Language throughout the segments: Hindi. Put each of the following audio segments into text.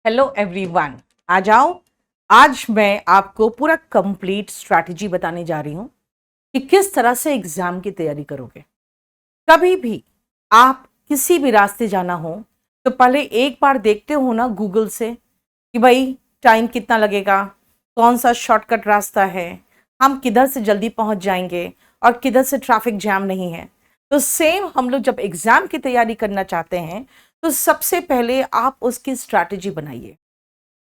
हेलो एवरीवन, आ जाओ। आज मैं आपको पूरा कंप्लीट स्ट्रैटेजी बताने जा रही हूं कि किस तरह से एग्जाम की तैयारी करोगे। कभी भी आप किसी भी रास्ते जाना हो तो पहले एक बार देखते हो ना गूगल से कि भाई टाइम कितना लगेगा, कौन सा शॉर्टकट रास्ता है, हम किधर से जल्दी पहुंच जाएंगे और किधर से ट्रैफिक जैम नहीं है। तो सेम हम लोग जब एग्जाम की तैयारी करना चाहते हैं तो सबसे पहले आप उसकी स्ट्रैटेजी बनाइए।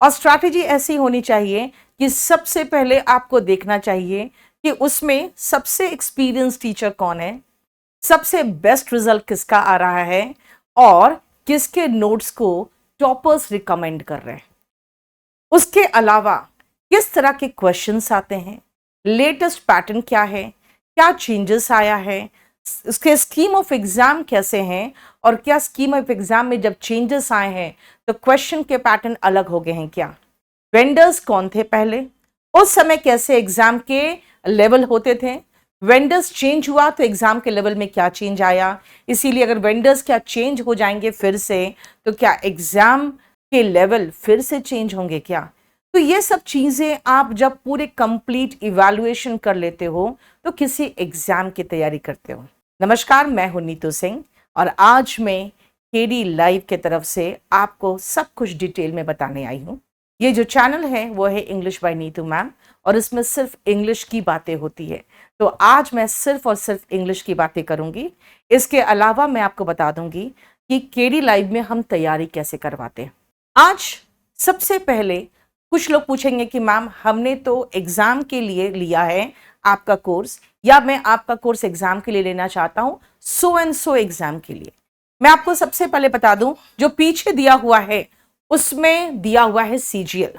और स्ट्रैटेजी ऐसी होनी चाहिए कि सबसे पहले आपको देखना चाहिए कि उसमें सबसे एक्सपीरियंस टीचर कौन है, सबसे बेस्ट रिजल्ट किसका आ रहा है और किसके नोट्स को टॉपर्स रिकमेंड कर रहे हैं। उसके अलावा किस तरह के क्वेश्चंस आते हैं, लेटेस्ट पैटर्न क्या है, क्या चेंजेस आया है, उसके स्कीम ऑफ एग्जाम कैसे हैं और क्या स्कीम ऑफ एग्जाम में जब चेंजेस आए हैं तो क्वेश्चन के पैटर्न अलग हो गए हैं क्या, वेंडर्स कौन थे पहले, उस समय कैसे एग्जाम के लेवल होते थे, वेंडर्स चेंज हुआ तो एग्जाम के लेवल में क्या चेंज आया, इसीलिए अगर वेंडर्स क्या चेंज हो जाएंगे फिर से तो क्या एग्जाम के लेवल फिर से चेंज होंगे क्या। तो ये सब चीजें आप जब पूरे कंप्लीट इवैल्यूएशन कर लेते हो तो किसी एग्जाम की तैयारी करते हो। नमस्कार, मैं हूं नीतू सिंह और आज मैं केडी लाइव के तरफ से आपको सब कुछ डिटेल में बताने आई हूं। ये जो चैनल है वो है इंग्लिश बाय नीतू मैम और इसमें सिर्फ इंग्लिश की बातें होती है। तो आज मैं सिर्फ और सिर्फ इंग्लिश की बातें करूंगी। इसके अलावा मैं आपको बता दूंगी कि केडी लाइव में हम तैयारी कैसे करवाते हैं। आज सबसे पहले कुछ लोग पूछेंगे कि मैम हमने तो एग्जाम के लिए लिया है आपका कोर्स, या मैं आपका कोर्स एग्जाम के लिए लेना चाहता हूं सो एंड सो एग्जाम के लिए। मैं आपको सबसे पहले बता दूं जो पीछे दिया हुआ है उसमें दिया हुआ है सीजीएल,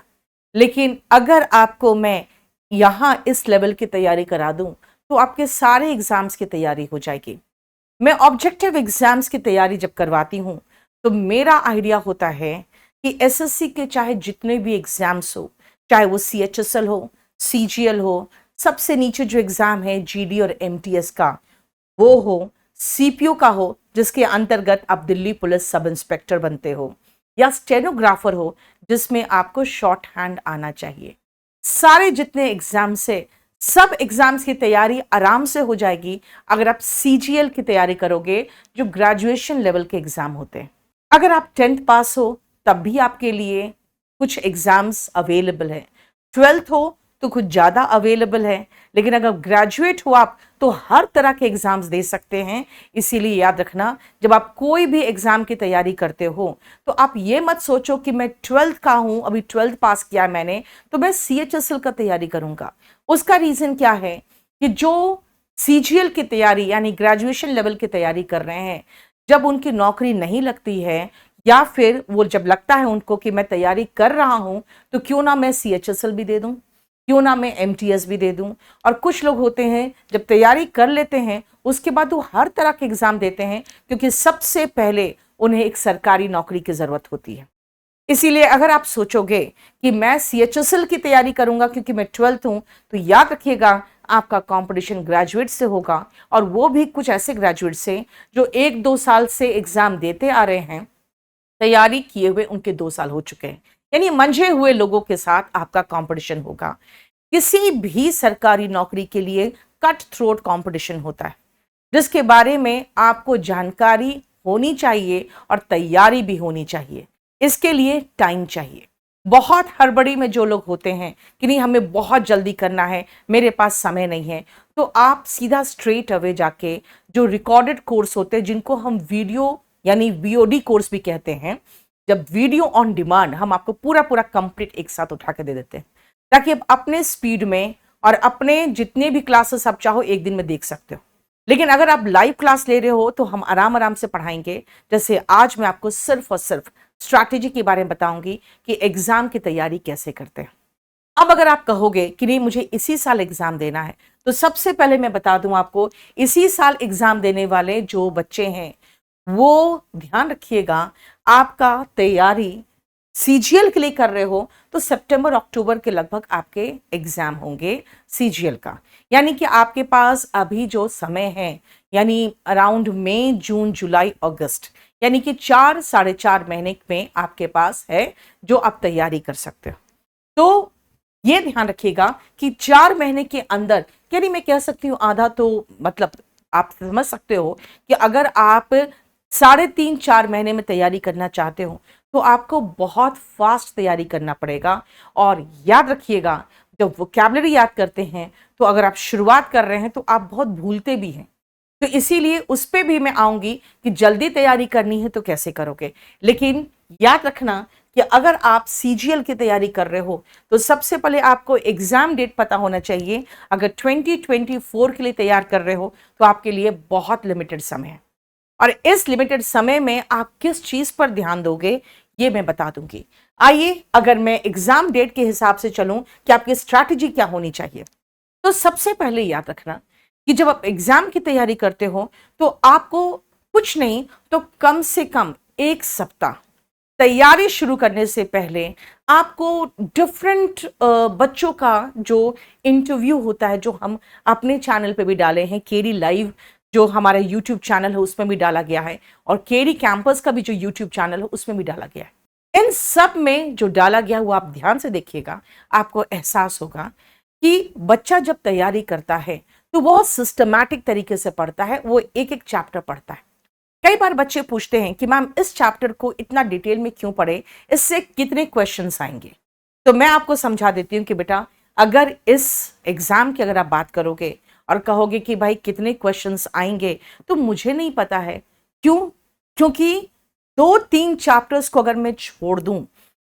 लेकिन अगर आपको मैं यहां इस लेवल की तैयारी करा दूं तो आपके सारे एग्जाम्स की तैयारी हो जाएगी। मैं ऑब्जेक्टिव एग्जाम्स की तैयारी जब करवाती हूं तो मेरा आइडिया होता है कि एसएससी के चाहे जितने भी एग्जाम्स हो, चाहे वो सीएचएसएल हो, सीजीएल हो, सबसे नीचे जो एग्जाम है जीडी और एमटीएस का वो हो, सीपीयू का हो जिसके अंतर्गत आप दिल्ली पुलिस सब इंस्पेक्टर बनते हो, या स्टेनोग्राफर हो जिसमें आपको शॉर्ट हैंड आना चाहिए। सारे जितने एग्जाम्स है सब एग्जाम्स की तैयारी आराम से हो जाएगी अगर आप सीजीएल की तैयारी करोगे जो ग्रेजुएशन लेवल के एग्जाम होते हैं। अगर आप 10th पास हो तब भी आपके लिए कुछ एग्जाम्स अवेलेबल है, 12th हो तो कुछ ज़्यादा अवेलेबल है, लेकिन अगर ग्रेजुएट हो आप तो हर तरह के एग्जाम्स दे सकते हैं। इसीलिए याद रखना, जब आप कोई भी एग्जाम की तैयारी करते हो तो आप ये मत सोचो कि मैं 12th का हूं, अभी 12th पास किया मैंने तो मैं सीएचएसएल का तैयारी करूंगा। उसका रीजन क्या है कि जो सीजीएल की तैयारी यानी ग्रेजुएशन लेवल की तैयारी कर रहे हैं, जब उनकी नौकरी नहीं लगती है या फिर वो जब लगता है उनको कि मैं तैयारी कर रहा हूं तो क्यों ना मैं सीएचएसएल भी दे दूं, क्यों ना मैं एमटीएस भी दे दूं। और कुछ लोग होते हैं जब तैयारी कर लेते हैं उसके बाद वो हर तरह के एग्जाम देते हैं क्योंकि सबसे पहले उन्हें एक सरकारी नौकरी की जरूरत होती है। इसीलिए अगर आप सोचोगे कि मैं सीएचएसएल की तैयारी करूंगा क्योंकि मैं 12th हूं तो याद रखिएगा आपका कंपटीशन ग्रेजुएट से होगा, और वो भी कुछ ऐसे ग्रेजुएट से जो 1-2 साल से एग्जाम देते आ रहे हैं, तैयारी किए हुए उनके 2 साल हो चुके हैं, यानी मंझे हुए लोगों के साथ आपका कंपटीशन होगा। किसी भी सरकारी नौकरी के लिए कट थ्रोट कंपटीशन होता है जिसके बारे में आपको जानकारी होनी चाहिए और तैयारी भी होनी चाहिए। इसके लिए टाइम चाहिए। बहुत हड़बड़ी में जो लोग होते हैं कि नहीं हमें बहुत जल्दी करना है, मेरे पास समय नहीं है, तो आप सीधा स्ट्रेट अवे जाके जो रिकॉर्डेड कोर्स होते हैं जिनको हम वीडियो यानी वीओडी कोर्स भी कहते हैं, जब वीडियो ऑन डिमांड हम आपको पूरा पूरा कंप्लीट एक साथ उठा के दे देते हैं ताकि आप अपने स्पीड में और अपने जितने भी क्लासेस आप चाहो एक दिन में देख सकते हो। लेकिन अगर आप लाइव क्लास ले रहे हो तो हम आराम आराम से पढ़ाएंगे। जैसे आज मैं आपको सिर्फ और सिर्फ स्ट्रैटेजी के बारे में बताऊंगी कि एग्जाम की तैयारी कैसे करते हैं। अब अगर आप कहोगे कि नहीं मुझे इसी साल एग्जाम देना है तो सबसे पहले मैं बता दूं आपको, इसी साल एग्जाम देने वाले जो बच्चे हैं वो ध्यान रखिएगा, आपका तैयारी सीजीएल के लिए कर रहे हो तो सितंबर अक्टूबर के लगभग आपके एग्जाम होंगे सीजीएल का, यानी कि आपके पास अभी जो समय है यानी अराउंड मई जून जुलाई अगस्त, यानी कि 4-4.5 महीने में आपके पास है जो आप तैयारी कर सकते हो। तो ये ध्यान रखिएगा कि 4 महीने के अंदर, यानी मैं कह सकती हूँ आधा, तो मतलब आप समझ सकते हो कि अगर आप 3.5-4 महीने में तैयारी करना चाहते हो तो आपको बहुत फास्ट तैयारी करना पड़ेगा। और याद रखिएगा, जब वोकैबुलरी याद करते हैं तो अगर आप शुरुआत कर रहे हैं तो आप बहुत भूलते भी हैं, तो इसीलिए उस पे भी मैं आऊंगी कि जल्दी तैयारी करनी है तो कैसे करोगे। लेकिन याद रखना कि अगर आप सीजीएल की तैयारी कर रहे हो तो सबसे पहले आपको एग्जाम डेट पता होना चाहिए। अगर 2024 के लिए तैयार कर रहे हो तो आपके लिए बहुत लिमिटेड समय है, और इस लिमिटेड समय में आप किस चीज पर ध्यान दोगे ये मैं बता दूंगी। आइए, अगर मैं एग्जाम डेट के हिसाब से चलूं कि आपकी स्ट्रैटेजी क्या होनी चाहिए, तो सबसे पहले याद रखना कि जब आप एग्जाम की तैयारी करते हो तो आपको कुछ नहीं तो कम से कम 1 सप्ताह तैयारी शुरू करने से पहले आपको डिफरेंट बच्चों का जो इंटरव्यू होता है, जो हम अपने चैनल पे भी डाले हैं, केडी लाइव जो हमारा यूट्यूब चैनल है उसमें भी डाला गया है, और केडी कैंपस का भी जो यूट्यूब चैनल है उसमें भी डाला गया है। इन सब में जो डाला गया वो आप ध्यान से देखिएगा, आपको एहसास होगा कि बच्चा जब तैयारी करता है तो बहुत सिस्टमैटिक तरीके से पढ़ता है, वो एक एक चैप्टर पढ़ता है। कई बार बच्चे पूछते हैं कि मैम इस चैप्टर को इतना डिटेल में क्यों पढ़े, इससे कितने क्वेश्चंस आएंगे। तो मैं आपको समझा देती हूँ कि बेटा, अगर इस एग्जाम की अगर आप बात करोगे और कहोगे कि भाई कितने क्वेश्चंस आएंगे, तो मुझे नहीं पता है। क्यों? क्योंकि 2-3 चैप्टर्स को अगर मैं छोड़ दूं,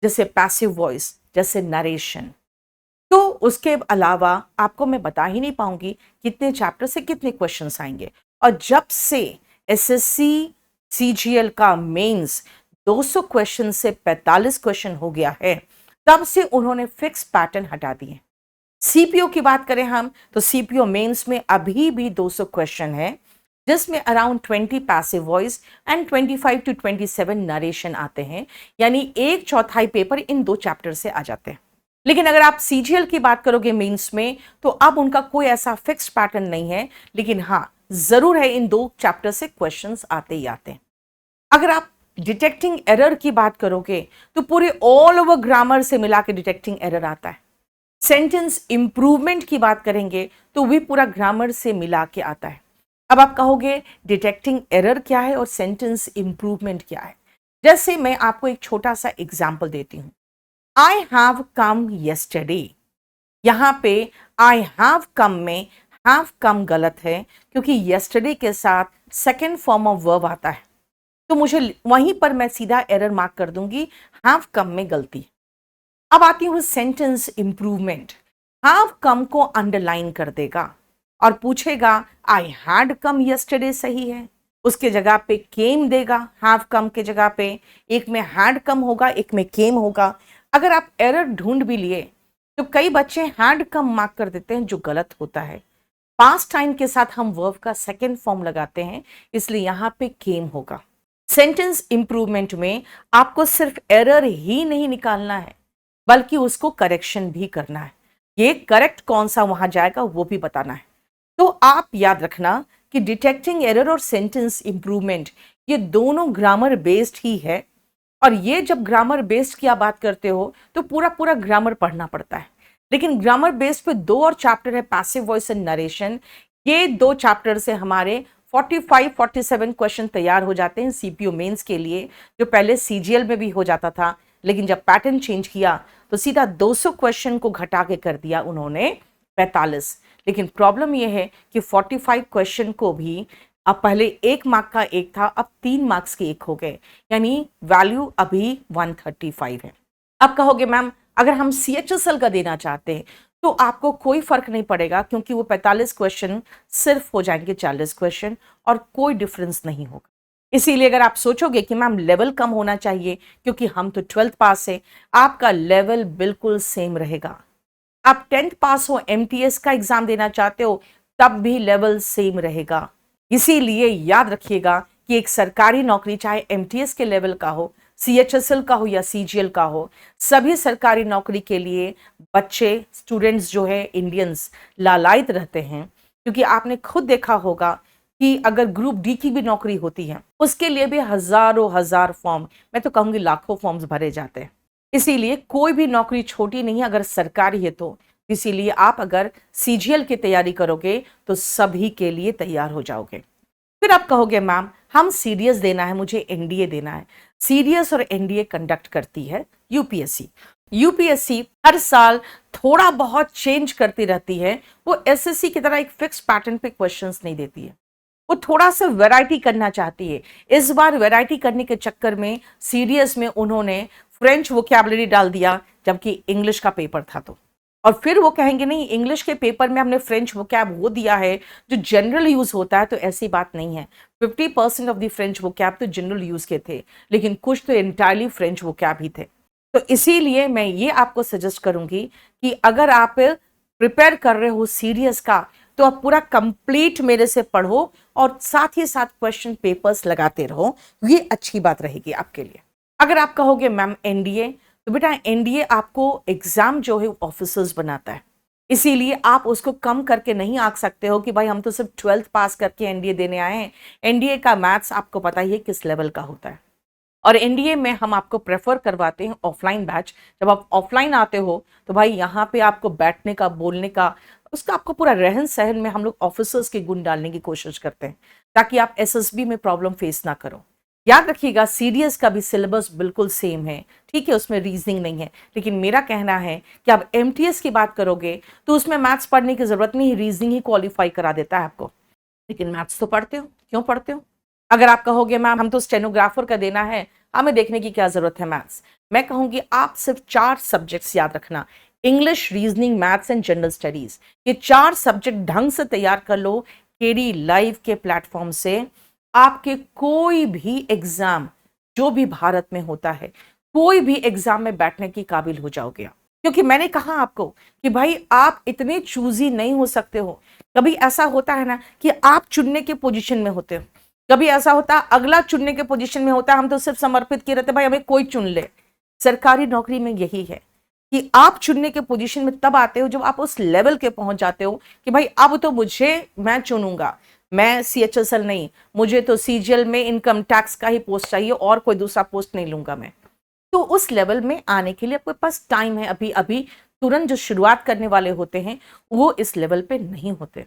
जैसे पैसिव वॉइस, जैसे नरेशन, तो उसके अलावा आपको मैं बता ही नहीं पाऊंगी कितने चैप्टर से कितने क्वेश्चंस आएंगे। और जब से एसएससी सीजीएल का मेंस 200 क्वेश्चन से 45 क्वेश्चन हो गया है, तब से उन्होंने फिक्स पैटर्न हटा दिए। सीपीओ की बात करें हम तो सीपीओ मेंस में अभी भी 200 क्वेश्चन है, जिसमें around 20 passive voice and 25 to 27 narration आते हैं, यानी 1/4 पेपर इन 2 चैप्टर से आ जाते हैं। लेकिन अगर आप सीजीएल की बात करोगे मेंस में, तो अब उनका कोई ऐसा फिक्स्ड पैटर्न नहीं है, लेकिन हाँ जरूर है इन 2 चैप्टर से क्वेश्चंस आते ही आते हैं। अगर आप डिटेक्टिंग एरर की बात करोगे तो पूरे ऑल ओवर ग्रामर से मिला के डिटेक्टिंग एरर आता है। सेंटेंस इंप्रूवमेंट की बात करेंगे तो भी पूरा ग्रामर से मिला के आता है। अब आप कहोगे डिटेक्टिंग एरर क्या है और सेंटेंस इंप्रूवमेंट क्या है। जैसे मैं आपको एक छोटा सा एग्जाम्पल देती हूं, आई हैव कम yesterday। यहां पे आई हैव कम में हैव कम गलत है, क्योंकि yesterday के साथ सेकेंड फॉर्म ऑफ वर्ब आता है, तो मुझे वहीं पर मैं सीधा एरर मार्क कर दूंगी, हैव कम में गलती। अब आती हूं सेंटेंस इंप्रूवमेंट। हैव कम को अंडरलाइन कर देगा और पूछेगा आई हैड कम yesterday सही है, उसके जगह पे केम देगा। हैव कम के जगह पे एक में हैड कम होगा, एक में केम होगा। अगर आप एरर ढूंढ भी लिए तो कई बच्चे हैड कम मार्क कर देते हैं, जो गलत होता है। पास्ट टाइम के साथ हम वर्ब का सेकेंड फॉर्म लगाते हैं, इसलिए यहां पे केम होगा। सेंटेंस इंप्रूवमेंट में आपको सिर्फ एरर ही नहीं निकालना है, बल्कि उसको करेक्शन भी करना है। ये करेक्ट कौन सा वहां जाएगा वो भी बताना है। तो आप याद रखना कि डिटेक्टिंग एरर और सेंटेंस इंप्रूवमेंट ये दोनों ग्रामर बेस्ड ही है। और ये जब ग्रामर बेस्ड की आप बात करते हो तो पूरा पूरा ग्रामर पढ़ना पड़ता है। लेकिन ग्रामर बेस्ड पे 2 और चैप्टर है, पैसिव वॉइस एंड नरेशन। ये 2 चैप्टर से हमारे 45-47 क्वेश्चन तैयार हो जाते हैं सीपीओ मेंस के लिए, जो पहले सीजीएल में भी हो जाता था, लेकिन जब पैटर्न चेंज किया तो सीधा 200 क्वेश्चन को घटा के कर दिया उन्होंने 45। लेकिन प्रॉब्लम यह है कि 45 क्वेश्चन को भी अब पहले 1 मार्क का एक था, अब 3 मार्क्स के एक हो गए, यानी वैल्यू अभी 135 है। अब कहोगे मैम अगर हम सीएचएसएल का देना चाहते हैं तो आपको कोई फर्क नहीं पड़ेगा, क्योंकि वो 45 क्वेश्चन सिर्फ हो जाएंगे 40 क्वेश्चन और कोई डिफरेंस नहीं होगा। इसीलिए अगर आप सोचोगे कि मैम लेवल कम होना चाहिए क्योंकि हम तो 12th पास है, आपका लेवल बिल्कुल सेम रहेगा। आप 10th पास हो, एमटीएस का एग्जाम देना चाहते हो, तब भी लेवल सेम रहेगा। इसीलिए याद रखिएगा कि एक सरकारी नौकरी चाहे एमटीएस के लेवल का हो, सीएचएसएल का हो या सीजीएल का हो, सभी सरकारी नौकरी के लिए बच्चे स्टूडेंट्स जो है इंडियंस लालायित रहते हैं। क्योंकि आपने खुद देखा होगा कि अगर ग्रुप डी की भी नौकरी होती है उसके लिए भी हजारों हजार फॉर्म, मैं तो कहूंगी लाखों फॉर्म्स भरे जाते हैं। इसीलिए कोई भी नौकरी छोटी नहीं है अगर सरकारी है तो। इसीलिए आप अगर सीजीएल की तैयारी करोगे तो सभी के लिए तैयार हो जाओगे। फिर आप कहोगे मैम हम सीडीएस देना है, मुझे एनडीए देना है। सीडीएस और एनडीए कंडक्ट करती है यूपीएससी। यूपीएससी हर साल थोड़ा बहुत चेंज करती रहती है। वो एसएससी की तरह एक फिक्स पैटर्न पे क्वेश्चंस नहीं देती है, वो थोड़ा सा वैरायटी करना चाहती है। इस बार वैरायटी करने के चक्कर में सीडीएस में उन्होंने फ्रेंच वोकैबुलरी डाल दिया जबकि इंग्लिश का पेपर था। तो और फिर वो कहेंगे नहीं इंग्लिश के पेपर में हमने फ्रेंच वोकैब वो दिया है जो जनरल यूज होता है, तो ऐसी बात नहीं है। 50% ऑफ द फ्रेंच वोकैब तो जनरल यूज के थे, लेकिन कुछ तो एंटायरली फ्रेंच वोकैब ही थे। तो इसीलिए मैं ये आपको सजेस्ट करूंगी कि अगर आप प्रिपेयर कर रहे हो सीडीएस का तो आप पूरा कंप्लीट मेरे से पढ़ो और साथ ही साथ क्वेश्चन पेपर्स लगाते रहो, ये अच्छी बात रहेगी आपके लिए। अगर आप कहोगे मैम एनडीए, तो बेटा एनडीए आपको एग्जाम जो है ऑफिसर्स बनाता है, इसीलिए आप उसको कम करके नहीं आंक सकते हो कि भाई हम तो सिर्फ 12th पास करके एनडीए देने आए हैं। एनडीए का मैथ्स आपको पता ही है किस लेवल का होता है, और एनडीए में हम आपको प्रेफर करवाते हैं ऑफलाइन बैच। जब आप ऑफलाइन आते हो तो भाई यहाँ पे आपको बैठने का, बोलने का, उसका आपको पूरा रहन सहन में हम लोग ऑफिसर्स के गुण डालने की कोशिश करते हैं ताकि आप एसएसबी में प्रॉब्लम फेस ना करो। याद रखिएगा सीडीएस का भी सिलेबस बिल्कुल सेम है, ठीक है, उसमें रीजनिंग नहीं है। लेकिन मेरा कहना है कि आप एमटीएस की बात करोगे तो उसमें मैथ्स पढ़ने की जरूरत नहीं, रीजनिंग ही क्वालिफाई करा देता है आपको। लेकिन मैथ्स तो पढ़ते हो, क्यों पढ़ते हो? अगर आप कहोगे मैम हम तो स्टेनोग्राफर का देना है, हमें देखने की क्या जरूरत है मैथ्स, मैं कहूंगी आप सिर्फ 4 सब्जेक्ट्स याद रखना, English, reasoning, maths and general studies. ये 4 सब्जेक्ट ढंग से तैयार कर लो केडी लाइव के प्लेटफॉर्म से। आपके कोई भी एग्जाम जो भी भारत में होता है, कोई भी एग्जाम में बैठने की काबिल हो जाओगे आप। क्योंकि मैंने कहा आपको कि भाई आप इतने चूजी नहीं हो सकते हो। कभी ऐसा होता है ना कि आप चुनने के पोजीशन में होते हो, कभी ऐसा होता है अगला चुनने के पोजीशन में होता है, हम तो सिर्फ समर्पित किए रहते भाई हमें कोई चुन ले। सरकारी नौकरी में यही है कि आप चुनने के पोजीशन में तब आते हो जब आप उस लेवल के पहुंच जाते हो कि भाई अब तो मैं चुनूंगा, मैं सीएचएसएल नहीं, मुझे तो सीजीएल में इनकम टैक्स का ही पोस्ट चाहिए और कोई दूसरा पोस्ट नहीं लूंगा मैं। तो उस लेवल में आने के लिए आपके पास टाइम है। अभी अभी तुरंत जो शुरुआत करने वाले होते हैं वो इस लेवल पे नहीं होते।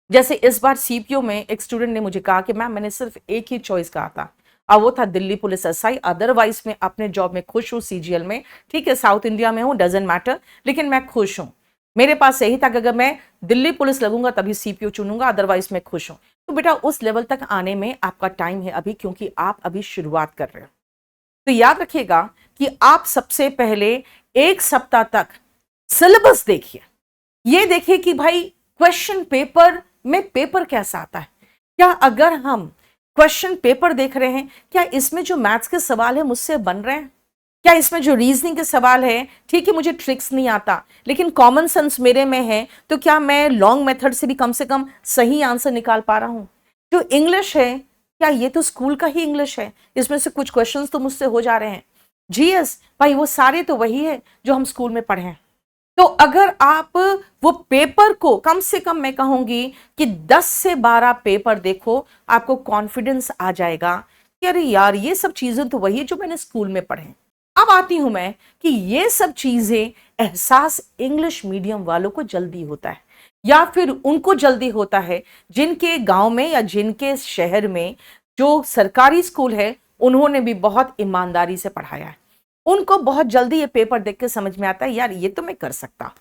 जैसे इस बार सीपीओ में एक स्टूडेंट ने मुझे कहा कि मैम मैंने सिर्फ एक ही चॉइस कहा था, अब वो था दिल्ली पुलिस एसआई। अदरवाइज मैं अपने जॉब में खुश हूँ सीजीएल में, ठीक है, साउथ इंडिया में हूँ, डजेंट मैटर, लेकिन मैं खुश हूँ। मेरे पास यही था कि अगर मैं दिल्ली पुलिस लगूंगा तभी सीपीओ चुनूंगा, अदरवाइज मैं खुश हूँ। तो बेटा उस लेवल तक आने में आपका टाइम है अभी, क्योंकि आप अभी शुरुआत कर रहे हो। तो याद रखिएगा कि आप सबसे पहले 1 सप्ताह तक सिलेबस देखिए, ये देखिए कि भाई क्वेश्चन पेपर में पेपर कैसा आता है। क्या अगर हम क्वेश्चन पेपर देख रहे हैं, क्या इसमें जो मैथ्स के सवाल है मुझसे बन रहे हैं? क्या इसमें जो रीजनिंग के सवाल है, ठीक है मुझे ट्रिक्स नहीं आता लेकिन कॉमन सेंस मेरे में है, तो क्या मैं लॉन्ग मेथड से भी कम से कम सही आंसर निकाल पा रहा हूं? जो इंग्लिश है, क्या ये तो स्कूल का ही इंग्लिश है, इसमें से कुछ क्वेश्चंस तो मुझसे हो जा रहे हैं। जीएस भाई वो सारे तो वही है जो हम स्कूल में पढ़े हैं। तो अगर आप वो पेपर को कम से कम, मैं कहूंगी कि 10 से 12 पेपर देखो, आपको कॉन्फिडेंस आ जाएगा कि अरे यार ये सब चीजें तो वही है जो मैंने स्कूल में पढ़े। अब आती हूं मैं कि ये सब चीजें एहसास इंग्लिश मीडियम वालों को जल्दी होता है, या फिर उनको जल्दी होता है जिनके गांव में या जिनके शहर में जो सरकारी स्कूल है उन्होंने भी बहुत ईमानदारी से पढ़ाया है। उनको बहुत जल्दी ये पेपर देख के समझ में आता है यार ये तो मैं कर सकता।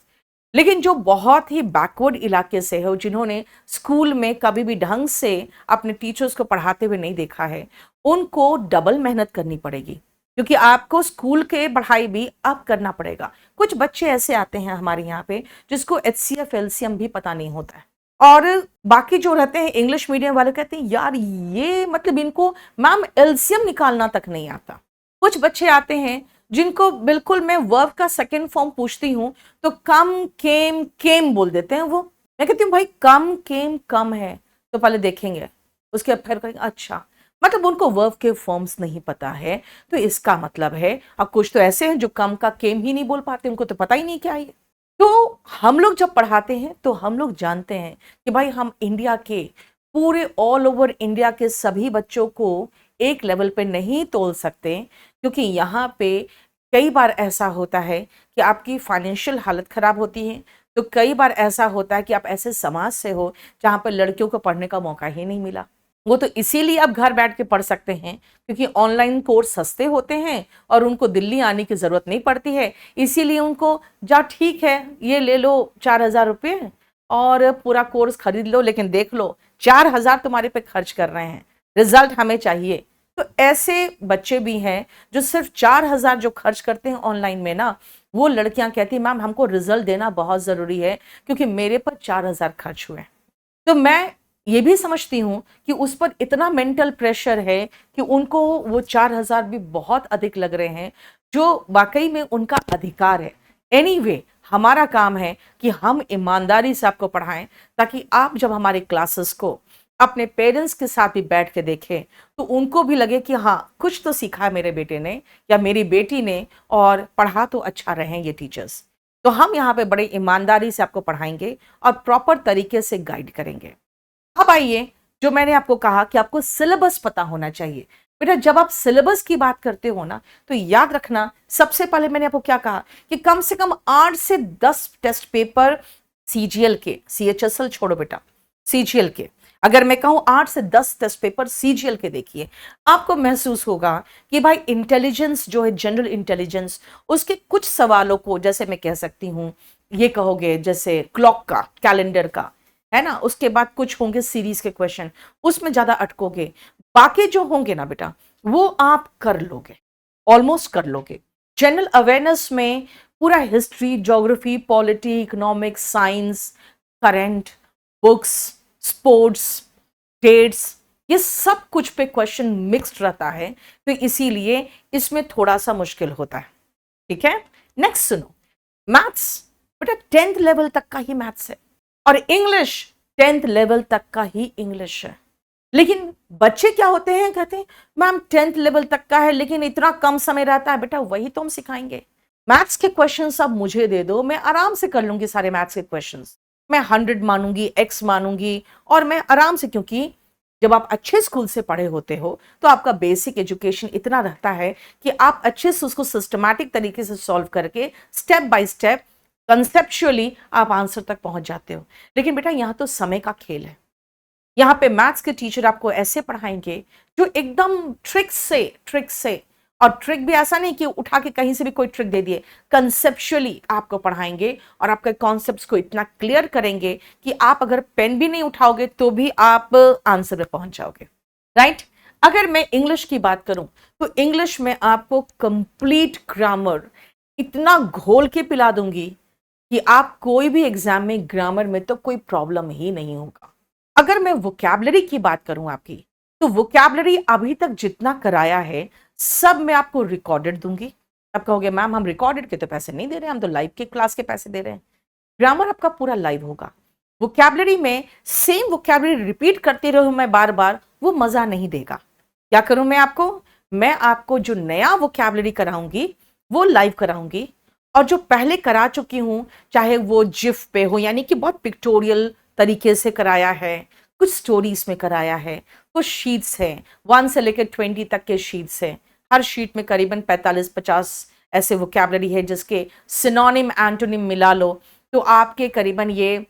लेकिन जो बहुत ही बैकवर्ड इलाके से है, जिन्होंने स्कूल में कभी भी ढंग से अपने टीचर्स को पढ़ाते हुए नहीं देखा है, उनको डबल मेहनत करनी पड़ेगी, क्योंकि आपको स्कूल के पढ़ाई भी अब करना पड़ेगा। कुछ बच्चे ऐसे आते हैं हमारे यहाँ पे जिसको एचसीएफ एलसीएम भी पता नहीं होता है, और बाकी जो रहते हैं इंग्लिश मीडियम वाले कहते हैं यार ये मतलब इनको मैम एलसीएम निकालना तक नहीं आता। कुछ बच्चे आते हैं जिनको बिल्कुल मैं वर्ब का सेकंड फॉर्म पूछती हूं तो कम केम केम बोल देते हैं। वो मैं कहती हूँ भाई कम केम कम है तो पहले देखेंगे, उसके बाद फिर कहेंगे अच्छा, मतलब उनको वर्ब के फॉर्म्स नहीं पता है। तो इसका मतलब है, अब कुछ तो ऐसे हैं जो कम का केम ही नहीं बोल पाते, उनको तो पता ही नहीं क्या है। तो हम लोग जब पढ़ाते हैं तो हम लोग जानते हैं कि भाई हम इंडिया के पूरे ऑल ओवर इंडिया के सभी बच्चों को एक लेवल पे नहीं तोल सकते, क्योंकि यहाँ पे कई बार ऐसा होता है कि आपकी फाइनेंशियल हालत खराब होती है, तो कई बार ऐसा होता है कि आप ऐसे समाज से हो जहाँ पर लड़कियों को पढ़ने का मौका ही नहीं मिला। वो तो इसीलिए आप घर बैठ के पढ़ सकते हैं क्योंकि ऑनलाइन कोर्स सस्ते होते हैं और उनको दिल्ली आने की ज़रूरत नहीं पड़ती है। इसीलिए उनको जा ठीक है, ये ले लो 4,000 रुपये और पूरा कोर्स खरीद लो, लेकिन देख लो 4,000 तुम्हारे पे खर्च कर रहे हैं, रिजल्ट हमें चाहिए। तो ऐसे बच्चे भी हैं जो सिर्फ 4,000 जो खर्च करते हैं ऑनलाइन में ना, वो लड़कियां कहती हैं मैम हमको रिजल्ट देना बहुत ज़रूरी है क्योंकि मेरे पर 4,000 खर्च हुए। तो मैं ये भी समझती हूँ कि उस पर इतना मेंटल प्रेशर है कि उनको वो 4,000 भी बहुत अधिक लग रहे हैं, जो वाकई में उनका अधिकार है। एनीवे, हमारा काम है कि हम ईमानदारी से आपको पढ़ाएं ताकि आप जब हमारे क्लासेस को अपने पेरेंट्स के साथ भी बैठ के देखें तो उनको भी लगे कि हाँ कुछ तो सीखा है मेरे बेटे ने या मेरी बेटी ने, और पढ़ा तो अच्छा रहे हैं ये टीचर्स। तो हम यहाँ पे बड़े ईमानदारी से आपको पढ़ाएंगे और प्रॉपर तरीके से गाइड करेंगे। अब आइए, जो मैंने आपको कहा कि आपको सिलेबस पता होना चाहिए। बेटा जब आप सिलेबस की बात करते हो ना, तो याद रखना सबसे पहले मैंने आपको क्या कहा कि कम से कम 8 से 10 टेस्ट पेपर सीजीएल के, सीएचएसएल छोड़ो बेटा, सीजीएल के, अगर मैं कहूं 8 से 10 टेस्ट पेपर सीजीएल के देखिए, आपको महसूस होगा कि भाई इंटेलिजेंस जो है, जनरल इंटेलिजेंस, उसके कुछ सवालों को, जैसे मैं कह सकती हूं, ये कहोगे जैसे क्लॉक का, कैलेंडर का, है ना, उसके बाद कुछ होंगे सीरीज के क्वेश्चन, उसमें ज्यादा अटकोगे। बाकी जो होंगे ना बेटा वो आप कर लोगे, ऑलमोस्ट कर लोगे। जनरल अवेयरनेस में पूरा history, geography, polity, economics, science, current, books, sports, dates, ये सब कुछ पे क्वेश्चन मिक्स्ड रहता है, तो इसीलिए इसमें थोड़ा सा मुश्किल होता है। ठीक है, नेक्स्ट सुनो, मैथ्स बेटा 10th लेवल तक का ही मैथ्स है और इंग्लिश 10th लेवल तक का ही इंग्लिश है। लेकिन बच्चे क्या होते हैं, कहते हैं मैम 10th लेवल तक का है लेकिन इतना कम समय रहता है। बेटा वही तो हम सिखाएंगे। मैथ्स के क्वेश्चंस आप मुझे दे दो, मैं आराम से कर लूंगी सारे मैथ्स के क्वेश्चंस। मैं 100 मानूंगी, x मानूंगी, और मैं आराम से, क्योंकि जब आप अच्छे स्कूल से पढ़े होते हो तो आपका बेसिक एजुकेशन इतना रहता है कि आप अच्छे से उसको सिस्टमैटिक तरीके से सॉल्व करके स्टेप बाय स्टेप कंसेप्चुअली आप आंसर तक पहुंच जाते हो। लेकिन बेटा यहाँ तो समय का खेल है। यहाँ पे मैथ्स के टीचर आपको ऐसे पढ़ाएंगे जो एकदम ट्रिक से, और ट्रिक भी ऐसा नहीं कि उठा के कहीं से भी कोई ट्रिक दे दिए, कंसेप्चुअली आपको पढ़ाएंगे और आपके कॉन्सेप्ट्स को इतना क्लियर करेंगे कि आप अगर पेन भी नहीं उठाओगे तो भी आप आंसर पे पहुंच जाओगे। राइट। अगर मैं इंग्लिश की बात करूं तो इंग्लिश में आपको कंप्लीट ग्रामर इतना घोल के पिला दूंगी कि आप कोई भी एग्जाम में ग्रामर में तो कोई प्रॉब्लम ही नहीं होगा। अगर मैं वोकैबुलरी की बात करूं आपकी, तो वोकैबुलरी अभी तक जितना कराया है सब मैं आपको रिकॉर्डेड दूंगी। आप कहोगे मैम हम रिकॉर्डेड के तो पैसे नहीं दे रहे, हम तो लाइव के क्लास के पैसे दे रहे हैं। ग्रामर आपका पूरा लाइव होगा। वोकैबुलरी में सेम वोकैबुलरी रिपीट करते रहूं मैं बार बार, वो मजा नहीं देगा। क्या करूं मैं आपको जो नया वोकैबुलरी कराऊंगी वो लाइव कराऊंगी, और जो पहले करा चुकी हूं चाहे वो जिफ पे हो, यानी कि बहुत पिक्टोरियल तरीके से कराया है, कुछ स्टोरीज में कराया है, कुछ शीट्स हैं 1 से लेकर 20 तक के शीट्स हैं। हर शीट में करीबन 45-50 ऐसे वोकैबुलरी है जिसके सिनोनिम एंटोनिम मिला लो तो आपके करीबन ये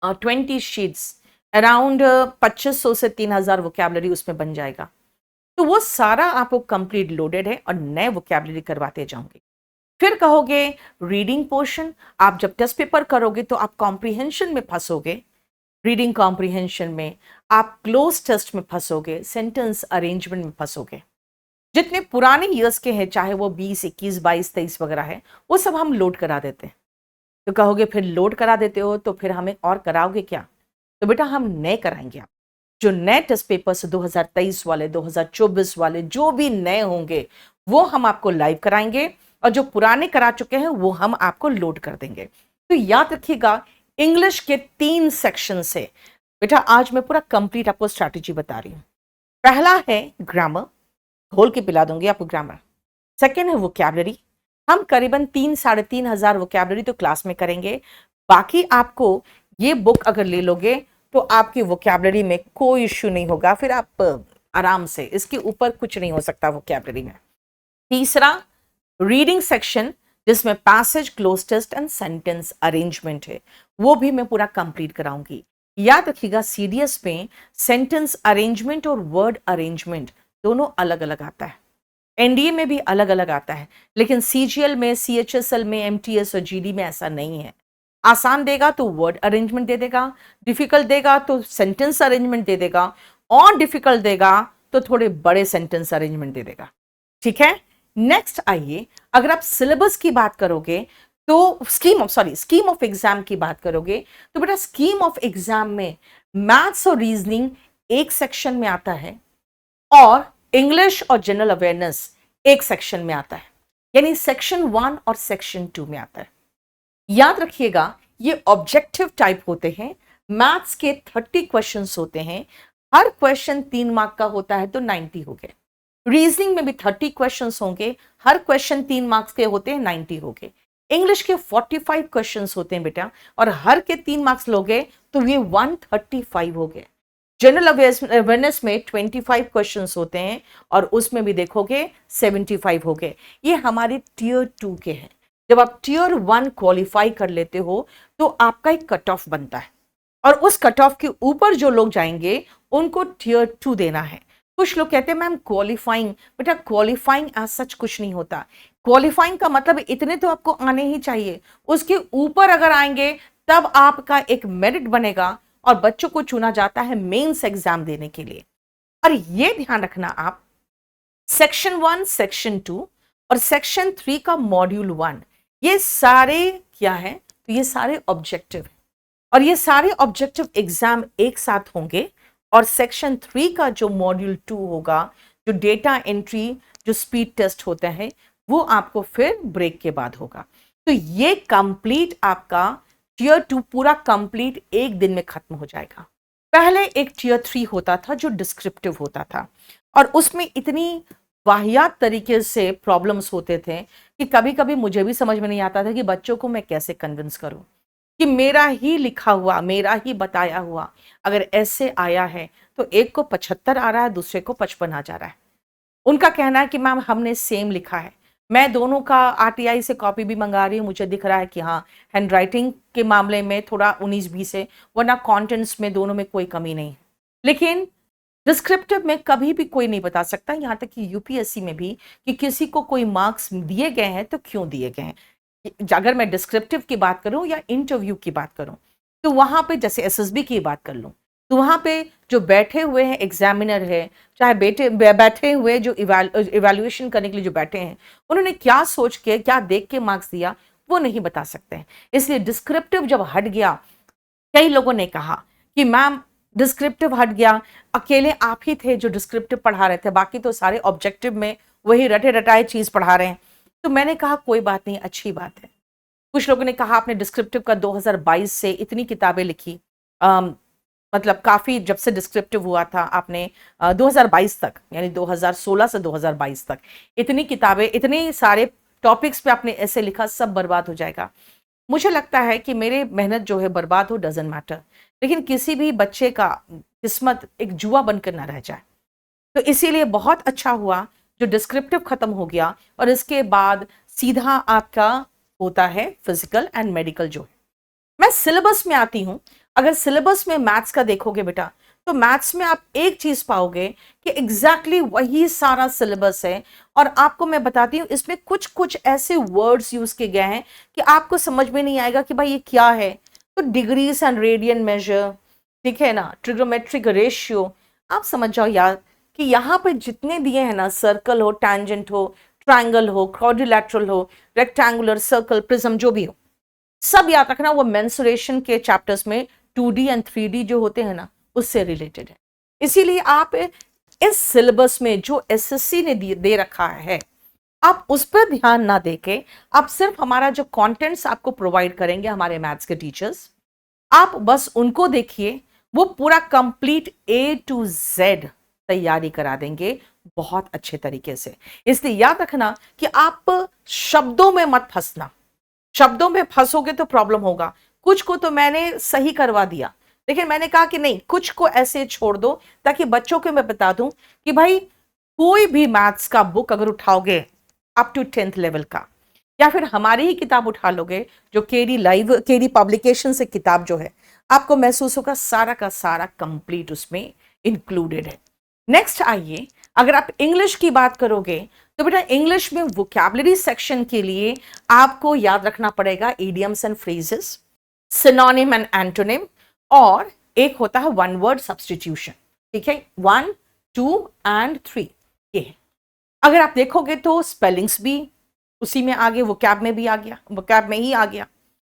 20 शीट्स अराउंड 2500 से 3,000 वोकैबुलरी उसमें बन जाएगा। तो वो सारा आपको कंप्लीट लोडेड है और नए वोकैबुलरी करवाते जाऊंगी। फिर कहोगे रीडिंग पोर्शन, आप जब टेस्ट पेपर करोगे तो आप कॉम्प्रिहेंशन में फंसोगे, रीडिंग कॉम्प्रिहेंशन में आप क्लोज टेस्ट में फंसोगे, सेंटेंस अरेंजमेंट में फंसोगे। जितने पुराने ईयर्स के हैं, चाहे वो 20, 21, 22, 23 वगैरह है, वो सब हम लोड करा देते हैं। तो कहोगे फिर लोड करा देते हो तो फिर हमें और कराओगे क्या? तो बेटा हम नए कराएंगे। आप जो नए टेस्ट पेपर्स 2023 वाले, 2024 वाले, जो भी नए होंगे वो हम आपको लाइव कराएंगे, और जो पुराने करा चुके हैं वो हम आपको लोड कर देंगे। तो याद रखिएगा इंग्लिश के 3 सेक्शन से बेटा आज मैं पूरा कंप्लीट आपको स्ट्रैटेजी बता रही हूं। पहला है ग्रामर, घोल के पिला दूंगी आपको ग्रामर। सेकेंड है वोकैबुलरी, हम करीबन 3-3,500 वोकैबुलरी तो क्लास में करेंगे। बाकी आपको ये बुक अगर ले लोगे तो आपकी वोकैबुलरी में कोई इश्यू नहीं होगा, फिर आप आराम से, इसके ऊपर कुछ नहीं हो सकता वोकैबुलरी में। तीसरा, रीडिंग सेक्शन जिसमें passage, cloze test and sentence arrangement है, वो भी मैं पूरा कंप्लीट कराऊंगी। याद रखिएगा सीडीएस में सेंटेंस अरेंजमेंट और वर्ड अरेंजमेंट दोनों अलग अलग आता है, एनडीए में भी अलग अलग आता है, लेकिन सीजीएल में, सीएचएसएल में, एमटीएस और जीडी में ऐसा नहीं है। आसान देगा तो वर्ड अरेंजमेंट दे देगा, डिफिकल्ट देगा तो सेंटेंस अरेंजमेंट दे देगा, और डिफिकल्ट देगा तो थोड़े बड़े सेंटेंस अरेंजमेंट दे देगा। ठीक है, नेक्स्ट आइए, अगर आप सिलेबस की बात करोगे तो स्कीम ऑफ एग्जाम की बात करोगे तो बेटा स्कीम ऑफ एग्जाम में मैथ्स और रीजनिंग एक सेक्शन में आता है और इंग्लिश और जनरल अवेयरनेस एक सेक्शन में आता है, यानी सेक्शन 1 और सेक्शन 2 में आता है। याद रखिएगा ये ऑब्जेक्टिव टाइप होते हैं, मैथ्स के 30 क्वेश्चंस होते हैं, हर क्वेश्चन 3 मार्क का होता है तो 90 हो गए। रीजनिंग में भी 30 क्वेश्चंस होंगे, हर क्वेश्चन 3 मार्क्स के होते हैं, 90 हो गए। इंग्लिश के 45 क्वेश्चंस होते हैं बेटा, और हर के 3 मार्क्स लोगे तो ये 135 हो गए। जनरल अवेयरनेस में 25 क्वेश्चंस होते हैं और उसमें भी देखोगे 75 हो गए। ये हमारे टियर 2 के हैं। जब आप टियर 1 क्वालिफाई कर लेते हो तो आपका एक कट ऑफ बनता है, और उस कट ऑफ के ऊपर जो लोग जाएंगे उनको टियर 2 देना है। कुछ लोग कहते हैं मैम क्वालिफाइंग, बेटा क्वालिफाइंग एज सच कुछ नहीं होता। क्वालिफाइंग का मतलब इतने तो आपको आने ही चाहिए, उसके ऊपर अगर आएंगे तब आपका एक मेरिट बनेगा और बच्चों को चुना जाता है मेंस एग्जाम देने के लिए। और ये ध्यान रखना आप, सेक्शन 1, सेक्शन 2 और सेक्शन 3 का मॉड्यूल 1, ये सारे क्या है, तो ये सारे ऑब्जेक्टिव है, और ये सारे ऑब्जेक्टिव एग्जाम एक साथ होंगे। और सेक्शन 3 का जो मॉड्यूल 2 होगा, जो डेटा एंट्री, जो स्पीड टेस्ट होते हैं, वो आपको फिर ब्रेक के बाद होगा। तो ये कंप्लीट आपका टियर 2 पूरा कंप्लीट एक दिन में खत्म हो जाएगा। पहले एक टियर 3 होता था जो डिस्क्रिप्टिव होता था, और उसमें इतनी वाहियात तरीके से प्रॉब्लम्स होते थे कि कभी कभी मुझे भी समझ में नहीं आता था कि बच्चों को मैं कैसे कन्विंस करूं कि मेरा ही लिखा हुआ, मेरा ही बताया हुआ अगर ऐसे आया है तो एक को 75 आ रहा है, दूसरे को 55 आ जा रहा है। उनका कहना है कि मैम हमने सेम लिखा है, मैं दोनों का आरटीआई से कॉपी भी मंगा रही हूँ, मुझे दिख रहा है कि हाँ हैंड राइटिंग के मामले में थोड़ा 19-20 है, वरना कॉन्टेंट्स में दोनों में कोई कमी नहीं है। लेकिन डिस्क्रिप्टिव में कभी भी कोई नहीं बता सकता, यहाँ तक कि यूपीएससी में भी, कि किसी को कोई मार्क्स दिए गए हैं तो क्यों दिए गए हैं। अगर मैं डिस्क्रिप्टिव की बात करूं या इंटरव्यू की बात करूं तो वहां पे, जैसे एसएसबी की बात कर लूं, तो वहां पे जो बैठे हुए हैं एग्जामिनर है, चाहे बैठे हुए जो इवैल्यूएशन करने के लिए जो बैठे हैं, उन्होंने क्या सोच के, क्या देख के मार्क्स दिया, वो नहीं बता सकते हैं। इसलिए डिस्क्रिप्टिव जब हट गया, कई लोगों ने कहा कि मैम डिस्क्रिप्टिव हट गया, अकेले आप ही थे जो डिस्क्रिप्टिव पढ़ा रहे थे, बाकी तो सारे ऑब्जेक्टिव में वही रटे रटाए चीज पढ़ा रहे हैं। तो मैंने कहा कोई बात नहीं, अच्छी बात है। कुछ लोगों ने कहा आपने डिस्क्रिप्टिव का 2022 से इतनी किताबें लिखी, मतलब काफी, जब से डिस्क्रिप्टिव हुआ था आपने 2022 तक, यानी 2016 से 2022 तक इतनी किताबें, इतने सारे टॉपिक्स पे आपने ऐसे लिखा, सब बर्बाद हो जाएगा। मुझे लगता है कि मेरे मेहनत जो है बर्बाद हो डजंट मैटर, लेकिन किसी भी बच्चे का किस्मत एक जुआ बनकर ना रह जाए। तो इसीलिए बहुत अच्छा हुआ जो डिस्क्रिप्टिव खत्म हो गया, और इसके बाद सीधा आपका होता है फिजिकल एंड मेडिकल जो है। मैं सिलेबस में आती हूं। अगर सिलेबस में मैथ्स का देखोगे बेटा, तो मैथ्स में आप एक चीज पाओगे कि एग्जैक्टली वही सारा सिलेबस है, और आपको मैं बताती हूँ इसमें कुछ कुछ ऐसे वर्ड्स यूज किए गए हैं कि आपको समझ में नहीं आएगा कि भाई ये क्या है। तो डिग्रीज एंड रेडियन मेजर, ठीक है ना, ट्रिग्नोमेट्रिक रेशियो, आप समझ जाओ यार कि यहाँ पे जितने दिए हैं ना, सर्कल हो, टैंजेंट हो, ट्रायंगल हो, क्वाड्रिलैटरल हो, रेक्टेंगुलर, सर्कल, प्रिज्म, जो भी हो, सब याद रखना वो मेंसुरेशन के चैप्टर्स में 2D एंड 3D जो होते हैं ना, उससे रिलेटेड है। इसीलिए आप इस सिलेबस में जो एसएससी ने दे रखा है, आप उस पर ध्यान ना देके, आप सिर्फ हमारा जो कंटेंट्स आपको प्रोवाइड करेंगे हमारे मैथ्स के टीचर्स, आप बस उनको देखिए, वो पूरा कंप्लीट A to Z तैयारी करा देंगे बहुत अच्छे तरीके से। इसलिए याद रखना कि आप शब्दों में मत फंसना, शब्दों में फंसोगे तो प्रॉब्लम होगा। कुछ को तो मैंने सही करवा दिया, लेकिन मैंने कहा कि नहीं, कुछ को ऐसे छोड़ दो ताकि बच्चों को मैं बता दूं कि भाई कोई भी मैथ्स का बुक अगर उठाओगे अप टू 10th लेवल का, या फिर हमारी ही किताब उठा लोगे जो केडी पब्लिकेशन से किताब जो है, आपको महसूस होगा सारा का सारा कंप्लीट उसमें इंक्लूडेड है। नेक्स्ट आइए, अगर आप इंग्लिश की बात करोगे तो बेटा इंग्लिश में वोकैबुलरी सेक्शन के लिए आपको याद रखना पड़ेगा idioms and phrases, synonym and antonym, और एक होता है वन वर्ड सब्सटीट्यूशन। ठीक है, 1, 2 एंड 3 ये है। अगर आप देखोगे तो स्पेलिंग्स भी उसी में आ गए, वोकैब में भी आ गया, वोकैब में ही आ गया।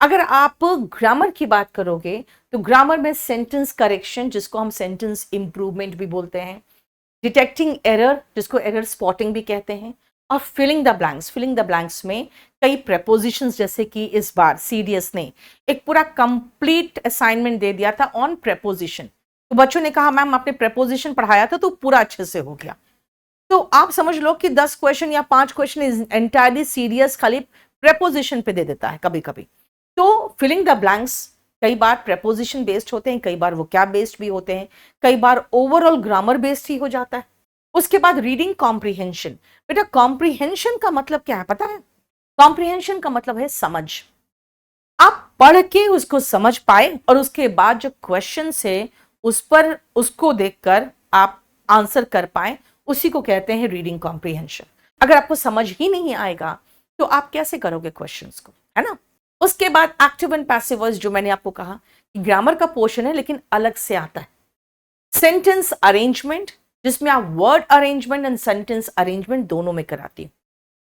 अगर आप ग्रामर की बात करोगे तो ग्रामर में सेंटेंस करेक्शन, जिसको हम सेंटेंस इंप्रूवमेंट भी बोलते हैं, डिटेक्टिंग एरर, जिसको एरर स्पॉटिंग भी कहते हैं, और filling the blanks. Filling the blanks में कई प्रेपोजिशंस, जैसे कि इस बार सीडीएस ने एक पूरा कंप्लीट असाइनमेंट दे दिया था ऑन प्रेपोजिशन। तो बच्चों ने कहा मैम आपने प्रेपोजिशन पढ़ाया था तो पूरा अच्छे से हो गया। तो आप समझ लो कि 10 क्वेश्चन या 5 क्वेश्चन एंटायरली सीडीएस खाली प्रेपोजिशन पे दे देता है कभी कभी। तो फिलिंग द ब्लैंक्स कई बार प्रेपोजिशन बेस्ड होते हैं, कई बार वोकैब बेस्ड भी होते हैं, कई बार ओवरऑल ग्रामर बेस्ड ही हो जाता है। उसके बाद रीडिंग कॉम्प्रिहेंशन। बेटा कॉम्प्रिहेंशन का मतलब क्या है पता है? कॉम्प्रिहेंशन का मतलब है समझ। आप पढ़ के उसको समझ पाए और उसके बाद जो क्वेश्चन है उस पर उसको देखकर आप आंसर कर पाए, उसी को कहते हैं रीडिंग कॉम्प्रिहेंशन। अगर आपको समझ ही नहीं आएगा तो आप कैसे करोगे क्वेश्चंस को, है ना? उसके बाद एक्टिव एंड पैसिव वॉइस, जो मैंने आपको कहा कि ग्रामर का पोर्शन है लेकिन अलग से आता है। सेंटेंस अरेंजमेंट, जिसमें आप word arrangement and sentence arrangement दोनों में कराती हूं।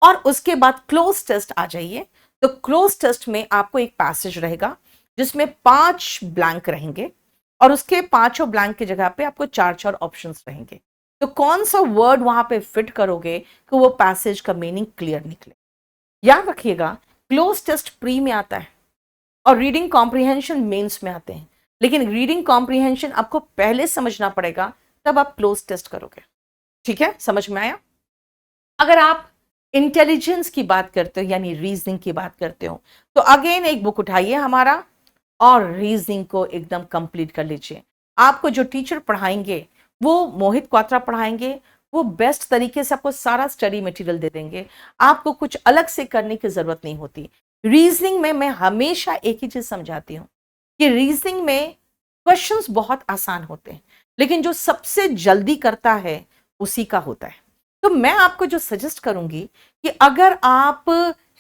और उसके बाद क्लोज टेस्ट आ जाइए। तो क्लोज टेस्ट में आपको एक पैसेज रहेगा जिसमें 5 ब्लैंक रहेंगे और उसके 5 ब्लैंक की जगह पे आपको 4 ऑप्शंस रहेंगे। तो कौन सा वर्ड वहां पे फिट करोगे कि वो पैसेज का मीनिंग क्लियर निकले। याद रखिएगा, क्लोज टेस्ट प्री में आता है और रीडिंग कॉम्प्रिहेंशन मेंस में आते हैं, लेकिन रीडिंग कॉम्प्रिहेंशन आपको पहले समझना पड़ेगा तब आप क्लोज टेस्ट करोगे। ठीक है, समझ में आया? अगर आप इंटेलिजेंस की बात करते हो यानी रीजनिंग की बात करते हो तो अगेन एक बुक उठाइए हमारा और रीजनिंग को एकदम कंप्लीट कर लीजिए। आपको जो टीचर पढ़ाएंगे वो मोहित क्वात्रा पढ़ाएंगे, वो बेस्ट तरीके से आपको सारा स्टडी मटेरियल दे देंगे, आपको कुछ अलग से करने की जरूरत नहीं होती। रीजनिंग में मैं हमेशा एक ही चीज समझाती हूँ कि रीजनिंग में क्वेश्चंस बहुत आसान होते हैं लेकिन जो सबसे जल्दी करता है उसी का होता है। तो मैं आपको जो सजेस्ट करूंगी कि अगर आप